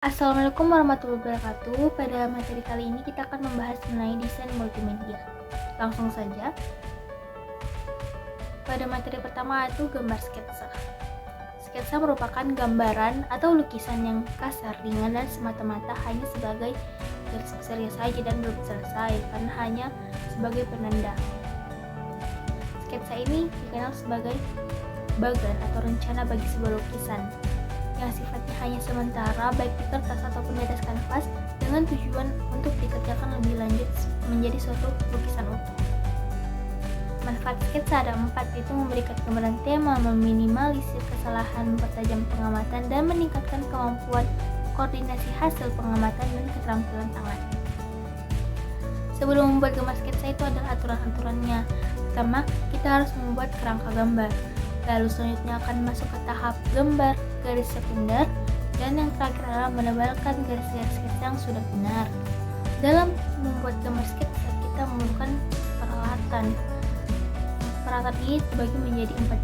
Assalamualaikum warahmatullahi wabarakatuh. Pada materi kali ini kita akan membahas mengenai desain multimedia. Langsung saja. Pada materi pertama yaitu gambar sketsa. Sketsa merupakan gambaran atau lukisan yang kasar, ringan, dan semata-mata hanya sebagai garis besarnya saja dan belum selesai karena hanya sebagai penanda. Sketsa ini dikenal sebagai bagan atau rencana bagi sebuah lukisan yang sifatnya hanya sementara baik di kertas ataupun di atas kanvas dengan tujuan untuk dikerjakan lebih lanjut menjadi suatu lukisan utuh. Manfaat sketsa ada 4, yaitu memberikan gambaran tema, meminimalisir kesalahan, mempertajam pengamatan, dan meningkatkan kemampuan koordinasi hasil pengamatan dan keterampilan tangan. Sebelum membuat gambar sketsa itu adalah aturan-aturannya. Pertama, kita harus membuat kerangka gambar. Lalu selanjutnya akan masuk ke tahap gambar garis sekunder, dan yang terakhir adalah menebalkan garis-garis sketsa yang sudah benar. Dalam membuat gambar sketsa kita memerlukan peralatan. Peralatan ini terbagi menjadi 4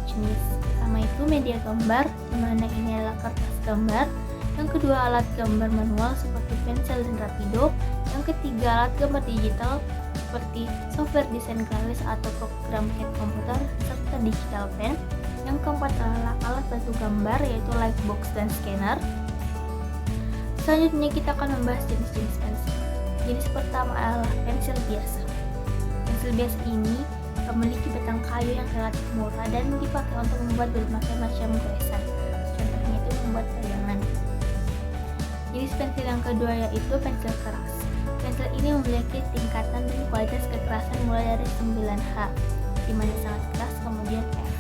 jenis. Pertama itu media gambar, di mana ini adalah kertas gambar. Yang kedua alat gambar manual seperti pensil dan rapido. Yang ketiga alat gambar digital seperti software desain grafis atau program CAD komputer serta digital pen. Yang keempat adalah alat bantu gambar yaitu lightbox dan scanner. Selanjutnya kita akan membahas jenis-jenis pensil. Jenis pertama adalah pensil biasa. Pensil biasa ini memiliki batang kayu yang relatif murah dan dipakai untuk membuat berbagai macam goresan. Contohnya itu membuat bayangan. Jenis pensil yang kedua yaitu pensil keras. Pensil ini memiliki tingkatan dan kualitas kekerasan mulai dari 9H, di mana sangat keras, kemudian F.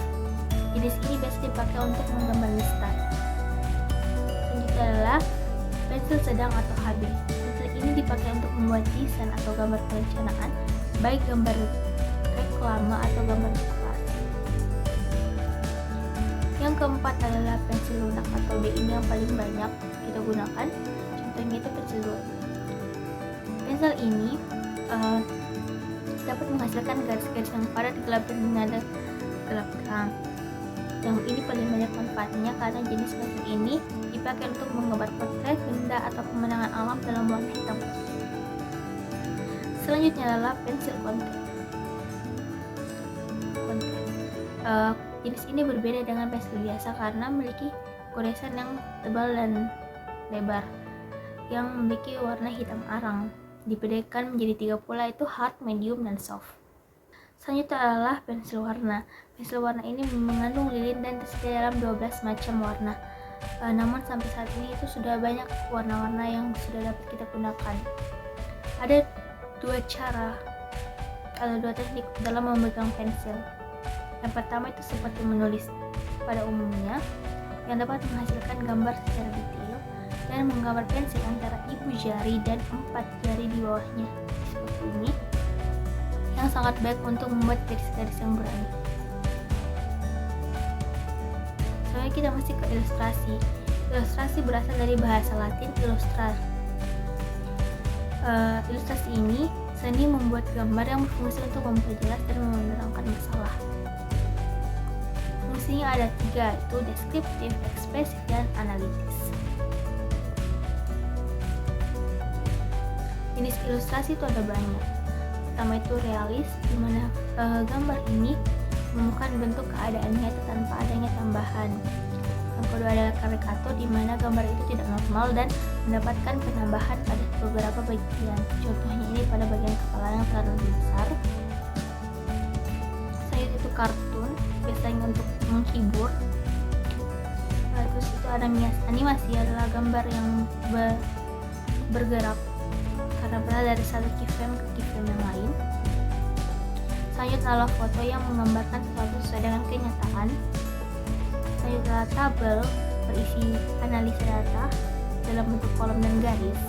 Jenis ini biasa dipakai untuk menggambar listan. Selanjutnya adalah pensil sedang atau HB. Pensil ini dipakai untuk membuat desain atau gambar perencanaan, baik gambar reklame atau gambar dekorasi. Yang keempat adalah pensil lunak atau B, ini yang paling banyak kita gunakan. Contohnya itu pensil 2B. Pensil ini dapat menghasilkan garis-garis yang padat, gelap, dan nada gelap terang. Yang ini paling banyak manfaatnya karena jenis pensil ini dipakai untuk menggambar portret, benda, atau pemandangan alam dalam warna hitam putih. Selanjutnya adalah pensil konten. Jenis ini berbeda dengan pensil biasa karena memiliki goresan yang tebal dan lebar yang memiliki warna hitam arang. Dibedakan menjadi 3 pola, yaitu hard, medium, dan soft. Selanjutnya adalah pensil warna. Pensil warna ini mengandung lilin dan tersedia dalam 12 macam warna. Namun sampai saat ini itu sudah banyak warna-warna yang sudah dapat kita gunakan. Ada 2 cara atau 2 teknik dalam memegang pensil. Yang pertama itu seperti menulis pada umumnya, yang dapat menghasilkan gambar secara detail dan menggambar pensil antara ibu jari dan 4 jari di bawahnya seperti ini, yang sangat baik untuk membuat garis-garis yang berani. Selanjutnya kita masih ke ilustrasi. Ilustrasi berasal dari bahasa Latin illustra. Ilustrasi ini seni membuat gambar yang berfungsi untuk memperjelas dan menerangkan masalah. Fungsinya ada 3, yaitu deskriptif, ekspresif, dan analitis. Jenis ilustrasi itu ada banyak. Pertama itu realis, di mana gambar ini menemukan bentuk keadaan nyata tanpa adanya tambahan. Yang kedua adalah karikatur, di mana gambar itu tidak normal dan mendapatkan penambahan pada beberapa bagian. Contohnya ini pada bagian kepala yang terlalu besar. Selanjutnya itu kartun, biasanya untuk menghibur. Terus itu ada animasi, adalah gambar yang bergerak karena berasal dari satu keyframe ke keyframe yang lain. Selanjutnya adalah foto yang menggambarkan sesuatu sesuai dengan kenyataan. Selanjutnya adalah tabel berisi analisa data dalam bentuk kolom dan garis.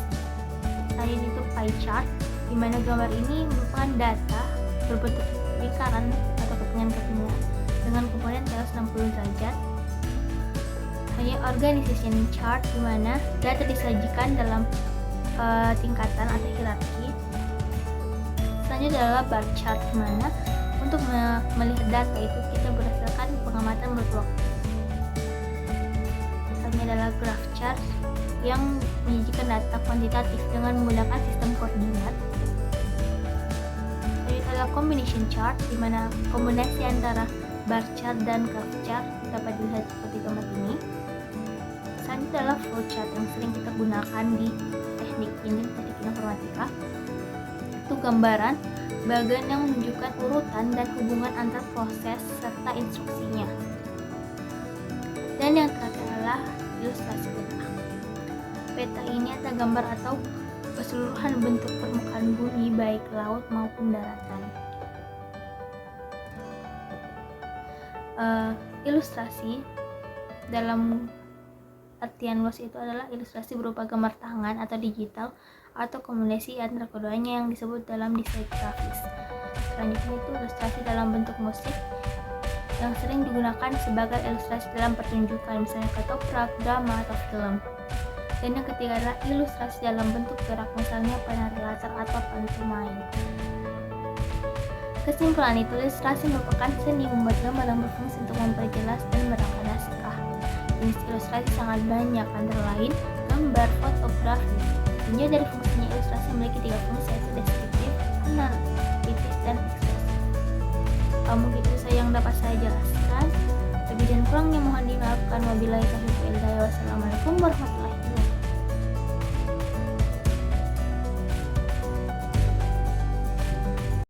Selanjutnya itu pie chart, di mana gambar ini merupakan data berbentuk lingkaran atau kepingan-kepingan dengan komponen 360 derajat. Hanya organization chart, di mana data disajikan dalam tingkatan atau hierarki. Selanjutnya adalah bar chart, di mana untuk melihat data itu kita berdasarkan pengamatan berwaktu. Selanjutnya adalah graph chart, yang menyajikan data kuantitatif dengan menggunakan sistem koordinat. Selanjutnya adalah combination chart, di mana kombinasi antara bar chart dan graph chart dapat dilihat seperti gambar ini. Selanjutnya adalah flowchart yang sering kita gunakan di teknik informatika. Itu gambaran bagian yang menunjukkan urutan dan hubungan antar proses serta instruksinya. Dan yang terakhir adalah ilustrasi peta. Peta ini adalah gambar atau keseluruhan bentuk permukaan bumi baik laut maupun daratan. Ilustrasi dalam artian luas itu adalah ilustrasi berupa gambar tangan atau digital atau kombinasi antara keduanya yang disebut dalam desain grafis. Selanjutnya itu ilustrasi dalam bentuk musik yang sering digunakan sebagai ilustrasi dalam pertunjukan, misalnya ketoprak, drama, atau film. Dan yang ketiga adalah ilustrasi dalam bentuk gerak, misalnya penari latar atau pantomime. Kesimpulan itu, ilustrasi merupakan seni membuat gambar yang berfungsi untuk memperjelas dan merangkai naskah. Jenis ilustrasi sangat banyak, antara lain gambar, fotografi. Intinya dari fungsinya, ilustrasi memiliki 3 fungsi, yaitu deskriptif, analitis, dan ekspresif. Mungkin itu yang dapat saya jelaskan. Lebih dan kurangnya mohon dimaafkan. Wabillahi taufiq wal hidayah. Wassalamualaikum warahmatullahi wabarakatuh.